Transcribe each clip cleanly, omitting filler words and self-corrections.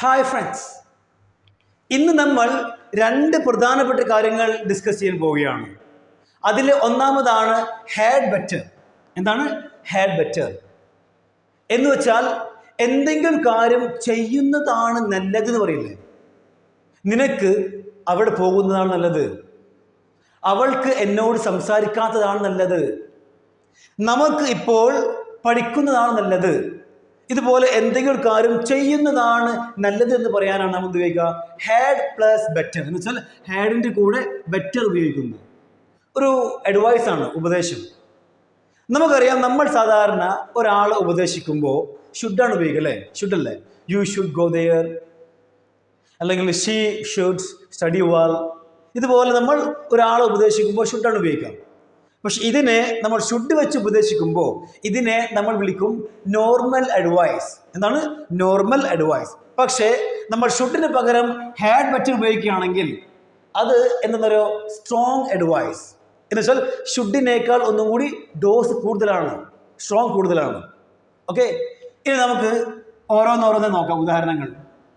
Hi friends, ഇന്ന് നമ്മൾ രണ്ട് പ്രധാനപ്പെട്ട കാര്യങ്ങൾ ഡിസ്കസ് ചെയ്യാൻ പോവുകയാണ്. അതിൽ ഒന്നാമതാണ് ഹാഡ് ബെറ്റർ. എന്താണ് ഹാഡ് ബെറ്റർ എന്ന് വെച്ചാൽ എന്തെങ്കിലും കാര്യം ചെയ്യുന്നതാണ് നല്ലതെന്ന് പറയില്ലേ. നിനക്ക് അവിടെ പോകുന്നതാണ് നല്ലത്, അവൾക്ക് എന്നോട് സംസാരിക്കാത്തതാണ് നല്ലത്, നമുക്ക് ഇപ്പോൾ പഠിക്കുന്നതാണ് നല്ലത്. ഇതുപോലെ എന്തെങ്കിലും കാര്യം ചെയ്യുന്നതാണ് നല്ലത് എന്ന് പറയാനാണ് നമ്മൾ ഉപയോഗിക്കുക ഹാഡ് പ്ലസ് ബെറ്റർ എന്ന് വെച്ചാൽ ഹാഡിൻ്റെ കൂടെ ബെറ്റർ ഉപയോഗിക്കുന്നത്. ഒരു അഡ്വൈസ് ആണ്, ഉപദേശം. നമുക്കറിയാം, നമ്മൾ സാധാരണ ഒരാളെ ഉപദേശിക്കുമ്പോൾ ഷുഡാണ് ഉപയോഗിക്കുക അല്ലേ? ഷുഡല്ലേ? യു ഷുഡ് ഗോ ദെയർ, അല്ലെങ്കിൽ ഷീ ഷുഡ് സ്റ്റഡി വെൽ. ഇതുപോലെ നമ്മൾ ഒരാളെ ഉപദേശിക്കുമ്പോൾ ഷുഡാണ് ഉപയോഗിക്കുക. പക്ഷെ ഇതിനെ നമ്മൾ ഷുഡ് വെച്ച് ഉപദേശിക്കുമ്പോൾ ഇതിനെ നമ്മൾ വിളിക്കും നോർമൽ അഡ്വൈസ്. എന്താണ് നോർമൽ അഡ്വൈസ്? പക്ഷേ നമ്മൾ ഷുഡിന് പകരം ഹാഡ് ബെറ്റർ ഉപയോഗിക്കുകയാണെങ്കിൽ അത് എന്താണെന്നോ സ്ട്രോങ് അഡ്വൈസ് എന്ന് വെച്ചാൽ ഷുഡിനേക്കാൾ ഒന്നും കൂടി ഡോസ് കൂടുതലാണ്, സ്ട്രോങ് കൂടുതലാണ്. ഓക്കെ, ഇനി നമുക്ക് ഓരോന്നോരോന്ന് നോക്കാം. ഉദാഹരണങ്ങൾ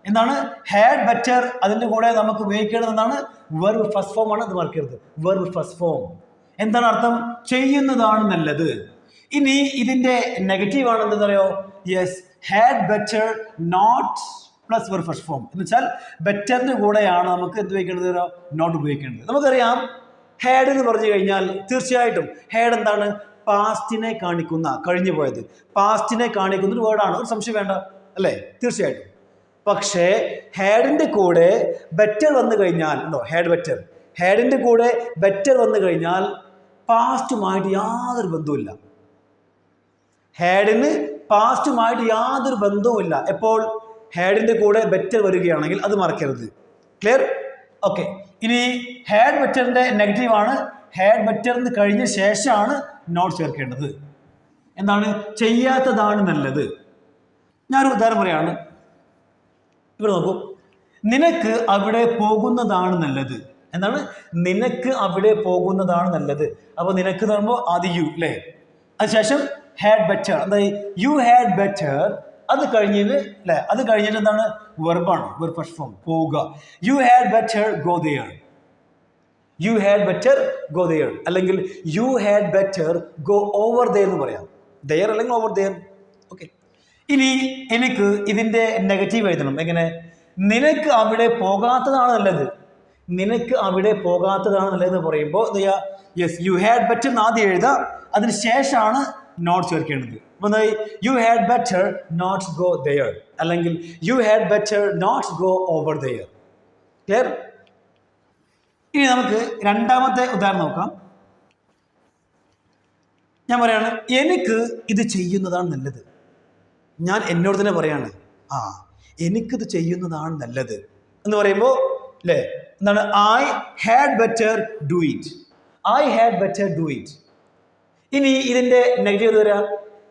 എന്താണ്? ഹാഡ് ബെറ്റർ, അതിൻ്റെ കൂടെ നമുക്ക് ഉപയോഗിക്കേണ്ടത് എന്താണ്? വെർബ് ഫസ്റ്റ് ഫോം ആണ്. അത് മറക്കരുത്, വെർബ് ഫസ്റ്റ് ഫോം. എന്താണ് അർത്ഥം? ചെയ്യുന്നതാണ് നല്ലത്. ഇനി ഇതിന്റെ നെഗറ്റീവ് ആണ് എന്താ പറയുക? Yes, had better not plus verb first form എന്ന് വെച്ചാൽ ബെറ്ററിന്റെ കൂടെയാണ് നമുക്ക് എന്ത് ഉപയോഗിക്കേണ്ടത്? നോട്ട് ഉപയോഗിക്കേണ്ടത്. നമുക്കറിയാം, ഹാഡ് എന്ന് പറഞ്ഞു കഴിഞ്ഞാൽ തീർച്ചയായിട്ടും ഹാഡ് എന്താണ്? പാസ്റ്റിനെ കാണിക്കുന്ന, കഴിഞ്ഞു പോയത് പാസ്റ്റിനെ കാണിക്കുന്ന ഒരു വേർഡാണ്. ഒരു സംശയം വേണ്ട അല്ലേ? തീർച്ചയായിട്ടും. പക്ഷേ ഹാഡിന്റെ കൂടെ ബെറ്റർ വന്നു കഴിഞ്ഞാൽ ഉണ്ടോ? ഹാഡ് ബെറ്റർ, ഹാഡിന്റെ കൂടെ ബെറ്റർ വന്നു കഴിഞ്ഞാൽ പാസ്റ്റുമായിട്ട് യാതൊരു ബന്ധവുമില്ല. ഹാഡിന് പാസ്റ്റുമായിട്ട് യാതൊരു ബന്ധവുമില്ല. എപ്പോൾ ഹാഡിന്റെ കൂടെ ബെറ്റർ വരികയാണെങ്കിൽ അത് മറക്കരുത്. ക്ലിയർ? ഓക്കെ. ഇനി ഹാഡ് ബെറ്ററിന്റെ നെഗറ്റീവ് ആണ് ഹാഡ് ബെറ്ററിന് കഴിഞ്ഞ ശേഷമാണ് നോട്ട് ചേർക്കേണ്ടത്. എന്താണ്? ചെയ്യാത്തതാണ് നല്ലത്. ഞാനൊരു ഉദാഹരണം പറയാണ്. ഇവിടെ നോക്കൂ, നിനക്ക് അവിടെ പോകുന്നതാണ് നല്ലത്. എന്താണ്? നിനക്ക് അവിടെ പോകുന്നതാണ് നല്ലത്. അപ്പോൾ നിനക്ക് എന്ന് പറയുമ്പോൾ ആദ്യം യു അല്ലേ, അതിനുശേഷം ഹാഡ് ബെറ്റർ. എന്തായി? You had better. അത് കഴിഞ്ഞിട്ട് അല്ലേ, അത് കഴിഞ്ഞിട്ട് എന്താണ്? വെർബാണ്, വെർബ് ഫസ്റ്റ് ഫോം, പോവുക. You had better go there. You had better go there, അല്ലെങ്കിൽ you had better go over there എന്ന് പറയാം. ദെയർ അല്ലെങ്കിൽ ഓവർ ദെയർ. ഓക്കെ. ഇനി എനിക്ക് ഇതിൻ്റെ നെഗറ്റീവ് എഴുതണം. എങ്ങനെ? നിനക്ക് അവിടെ പോകാത്തതാണ് നല്ലത്. നിനക്ക് അവിടെ പോകാത്തതാണ് നല്ലതെന്ന് പറയുമ്പോൾ എന്താ ചെയ്യുക? യെസ്, യു ഹാഡ് ബെറ്റർ എന്ന് ആദ്യം എഴുതുക, അതിന് ശേഷമാണ് നോട്ട് ചേർക്കേണ്ടത്. അപ്പോൾ എന്താ? You had better not go there, അല്ലെങ്കിൽ you had better not go over there. Clear? ഇനി നമുക്ക് രണ്ടാമത്തെ ഉദാഹരണം നോക്കാം. ഞാൻ പറയാണ്, എനിക്ക് ഇത് ചെയ്യുന്നതാണ് നല്ലത്. ഞാൻ എന്നോട് തന്നെ പറയാണ്, എനിക്കിത് ചെയ്യുന്നതാണ് നല്ലത് എന്ന് പറയുമ്പോൾ അല്ലേ, എന്താണ്? I had better do it. I had better do it. ഇനി ഇതിൻ്റെ നെഗറ്റീവ് വരിക,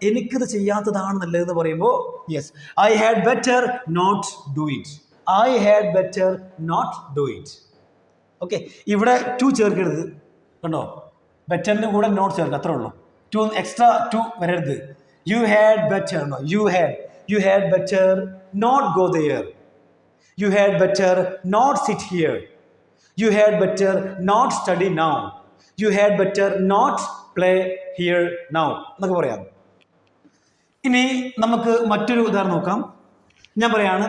എനിക്കിത് ചെയ്യാത്തതാണ് നല്ലതെന്ന് പറയുമ്പോൾ yes, I had better not do it. I had better not do it. Okay. ഇവിടെ ടു ചേർക്കരുത്, കണ്ടോ? ബെറ്ററിൻ്റെ കൂടെ നോട്ട് ചേർക്കുക, അത്രേ ഉള്ളൂ. ടു എക്സ്ട്രാ ടു വരരുത്. You had better, you had better not go there. You had better not sit here. You had better not study now. You had better not play here now. എന്നൊക്കെ പറയാം. ഇനി നമുക്ക് മറ്റൊരു ഉദാഹരണം നോക്കാം. ഞാൻ പറയാണ്,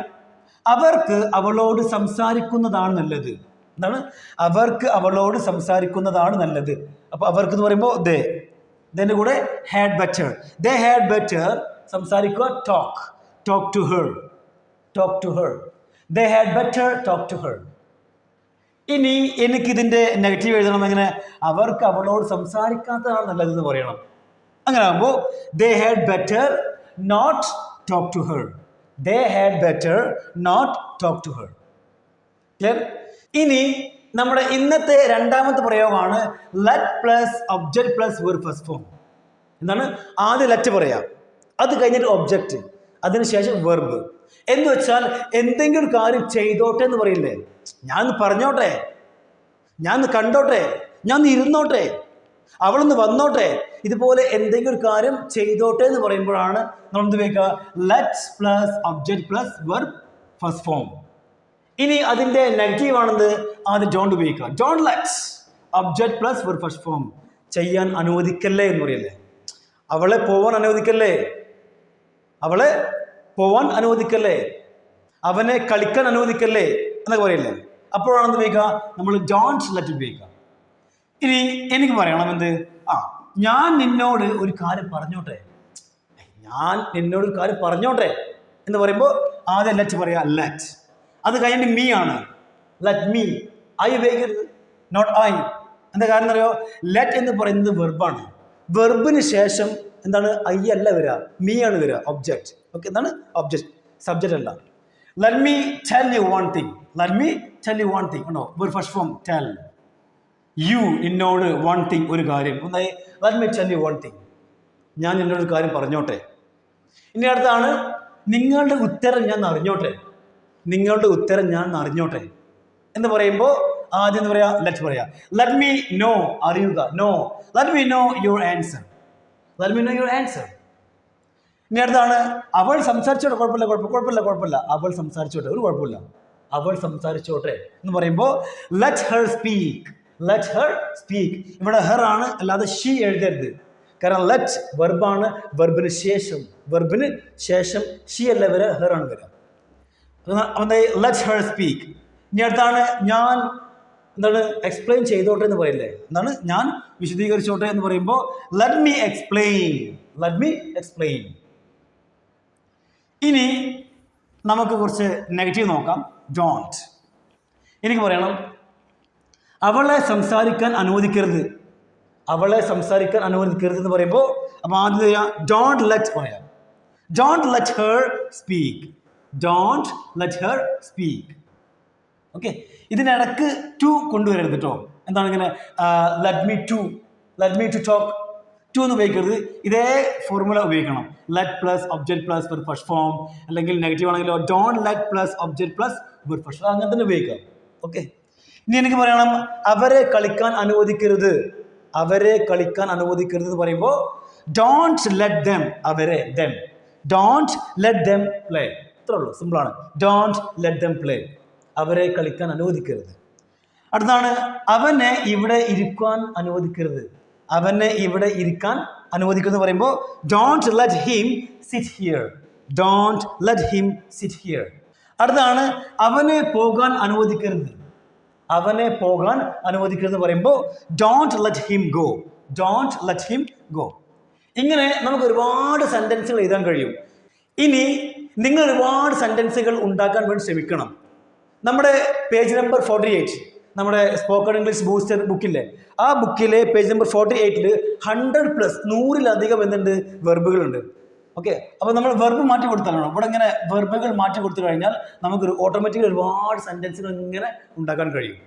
അവർക്ക് അവളോട് സംസാരിക്കുന്നതാണ് നല്ലത്. എന്താണ്? അവർക്ക് അവളോട് സംസാരിക്കുന്നതാണ് നല്ലത്. അപ്പോൾ അവർക്ക് എന്ന് പറയുമ്പോൾ ദേ, ഇതിൻ്റെ കൂടെ had better. They had better സംസാരിക്കുക, talk to her. They had better talk to her. ഇനി എനിക്കിതിൻ്റെ നെഗറ്റീവ് എഴുതണം. എങ്ങനെ? അവർക്ക് അവളോട് സംസാരിക്കാത്തതാണ് നല്ലതെന്ന് പറയണം. അങ്ങനെ ആകുമ്പോൾ they had better not talk to her. They had better not talk to her. Clear? ഇനി നമ്മുടെ ഇന്നത്തെ രണ്ടാമത്തെ പ്രയോഗമാണ് let plus object plus verb first form. എന്താണ്? ആദ്യം ലെറ്റ് പറയാം, അത് കഴിഞ്ഞിട്ട് ഒബ്ജക്റ്റ്, അതിനുശേഷം വെർബ്. എന്ന് വെച്ചാൽ എന്തെങ്കിലും കാര്യം ചെയ്തോട്ടെ എന്ന് പറയില്ലേ. ഞാനൊന്ന് പറഞ്ഞോട്ടെ, ഞാനൊന്ന് കണ്ടോട്ടെ, ഞാനൊന്ന് ഇരുന്നോട്ടെ, അവളൊന്ന് വന്നോട്ടെ, ഇതുപോലെ എന്തെങ്കിലും കാര്യം ചെയ്തോട്ടെ എന്ന് പറയുമ്പോഴാണ് നമ്മൾ എന്ത് ഉപയോഗിക്കുക? Let's plus object plus verb first form. ഇനി അതിൻ്റെ നെഗറ്റീവ് ആണെന്ന് ആദ്യം ഡോണ്ട് ഉപയോഗിക്കുക. Don't let object plus verb first form. ചെയ്യാൻ അനുവദിക്കല്ലേ എന്ന് പറയല്ലേ. അവളെ പോവാൻ അനുവദിക്കല്ലേ, അവളെ പോവാൻ അനുവദിക്കല്ലേ, അവനെ കളിക്കാൻ അനുവദിക്കല്ലേ എന്നൊക്കെ പറയില്ലേ. അപ്പോഴാണ് എന്ത് ഉപയോഗിക്കുക, നമ്മൾ ഡോണ്ട് ലെറ്റ് ഉപയോഗിക്കുക. ഇനി എനിക്ക് പറയണം എന്ത്, ഞാൻ നിന്നോട് ഒരു കാര്യം പറഞ്ഞോട്ടെ, ഞാൻ നിന്നോട് ഒരു കാര്യം പറഞ്ഞോട്ടെ എന്ന് പറയുമ്പോൾ ആദ്യം ലെറ്റ് പറയാ, ലെറ്റ്. അത് കഴിഞ്ഞിട്ട് മീ ആണ്, ലെറ്റ് മീ. ഐ ഉപയോഗിക്കരുത്, നോട്ട് ഐ. എന്താ കാരണം അറിയോ, ലെറ്റ് എന്ന് പറയുന്നത് വെർബാണ്. വെർബിന് ശേഷം എന്താണ്, ഐ അല്ല വരിക, മീ ആണ് വരിക, ഒബ്ജക്റ്റ്. ഓക്കെ, എന്താണ് ഒബ്ജക്റ്റ്, സബ്ജക്റ്റ് അല്ല. Let me tell you one thing, let me tell you one thing ഉണ്ടോ, verb first form tell. You നിന്നോട് വൺ തിങ് ഒരു കാര്യം, ഒന്നായി let me tell you one thing, ഞാൻ നിന്നോട് ഒരു കാര്യം പറഞ്ഞോട്ടെ. ഇനി അടുത്താണ് നിങ്ങളുടെ ഉത്തരം ഞാൻ അറിഞ്ഞോട്ടെ, നിങ്ങളുടെ ഉത്തരം ഞാൻ അറിഞ്ഞോട്ടെ എന്ന് പറയുമ്പോൾ ആദ്യം എന്ന് പറയാ, ലെറ്റ് പറയാ, ലെറ്റ് മീ നോ, അറിയുക, know. Let me know your answer, let me know your answer. ഇനി അടുത്താണ് അവൾ സംസാരിച്ചോട്ടെ, കുഴപ്പമില്ല, അവൾ സംസാരിച്ചോട്ടെ, ഒരു കുഴപ്പമില്ല, അവൾ സംസാരിച്ചോട്ടെ എന്ന് പറയുമ്പോൾ let her speak, let her speak. ഇവിടെ ഹെർ ആണ്, അല്ലാതെ ഷീ എഴുതരുത്. കാരണം ലെറ്റ് വെർബാണ്, വെർബിന് ശേഷം ഷീ അല്ല വരിക, ഹെർ ആണ് വരിക. Let her speak. ഇനി അടുത്താണ് ഞാൻ എന്താണ് എക്സ്പ്ലെയിൻ ചെയ്തോട്ടെ എന്ന് പറയില്ലേ, എന്താണ് ഞാൻ വിശദീകരിച്ചോട്ടെ എന്ന് പറയുമ്പോൾ let me explain, let me explain. ഇനി നമുക്ക് കുറച്ച് നെഗറ്റീവ് നോക്കാം. ഡോണ്ട്. എനിക്ക് പറയണം അവളെ സംസാരിക്കാൻ അനുവദിക്കരുത്, അവളെ സംസാരിക്കാൻ അനുവദിക്കരുത് എന്ന് പറയുമ്പോൾ അപ്പം ആദ്യം ചെയ്യാം, ഡോണ്ട് ലെറ്റ് പറയാം, don't let her speak, don't let her speak. Okay, ഇതിനിടക്ക് ടു കൊണ്ടുവരരുത് കേട്ടോ. എന്താണ് ഇങ്ങനെ let me to talk, to എന്ന് ഉപയോഗിക്കരുത്. ഇതേ ഫോർമുല ഉപയോഗിക്കണം. Let plus object plus verb first form, അല്ലെങ്കിൽ നെഗറ്റീവ് ആണെങ്കിലോ don't let plus object plus verb first form, അങ്ങനെ തന്നെ ഉപയോഗിക്കാം. ഓക്കെ, ഇനി എനിക്ക് പറയണം അവരെ കളിക്കാൻ അനുവദിക്കരുത്, അവരെ കളിക്കാൻ അനുവദിക്കരുത് എന്ന് പറയുമ്പോൾ ഡോണ്ട് ലെറ്റ് ദം, അവരെ dum, don't let them play. ഇത്രേ ഉള്ളൂ, സിമ്പിളാണ്. ഡോണ്ട് ലെറ്റ് ദം പ്ലേ, അവരെ കളിക്കാൻ അനുവദിക്കരുത്. അടുത്താണ് അവനെ ഇവിടെ ഇരിക്കാൻ അനുവദിക്കരുത്, അവനെ ഇവിടെ ഇരിക്കാൻ അനുവദിക്കരുത് എന്ന് പറയുമ്പോൾ don't let him sit here, don't let him sit here. അടുത്താണ് അവനെ പോകാൻ അനുവദിക്കരുത്, അവനെ പോകാൻ അനുവദിക്കരുത് എന്ന് പറയുമ്പോൾ don't let him go, don't let him go. ഇങ്ങനെ നമുക്ക് ഒരുപാട് സെന്റൻസുകൾ എഴുതാൻ കഴിയും. ഇനി നിങ്ങൾ ഒരുപാട് സെന്റൻസുകൾ ഉണ്ടാക്കാൻ വേണ്ടി ശ്രമിക്കണം. നമ്മുടെ പേജ് നമ്പർ 48, നമ്മുടെ സ്പോക്കൺ ഇംഗ്ലീഷ് ബൂസ്റ്റർ ബുക്കില്ലേ, ആ ബുക്കിലെ പേജ് നമ്പർ 48 100+ 100-ലധികം എന്തുണ്ട്, വെർബുകളുണ്ട്. ഓക്കെ, അപ്പോൾ നമ്മൾ വെർബ് മാറ്റി കൊടുത്താലോ, ഇവിടെ ഇങ്ങനെ വെർബുകൾ മാറ്റി കൊടുത്തു കഴിഞ്ഞാൽ നമുക്ക് ഓട്ടോമാറ്റിക്കലി ഒരുപാട് സെന്റൻസുകൾ ഇങ്ങനെ ഉണ്ടാക്കാൻ കഴിയും.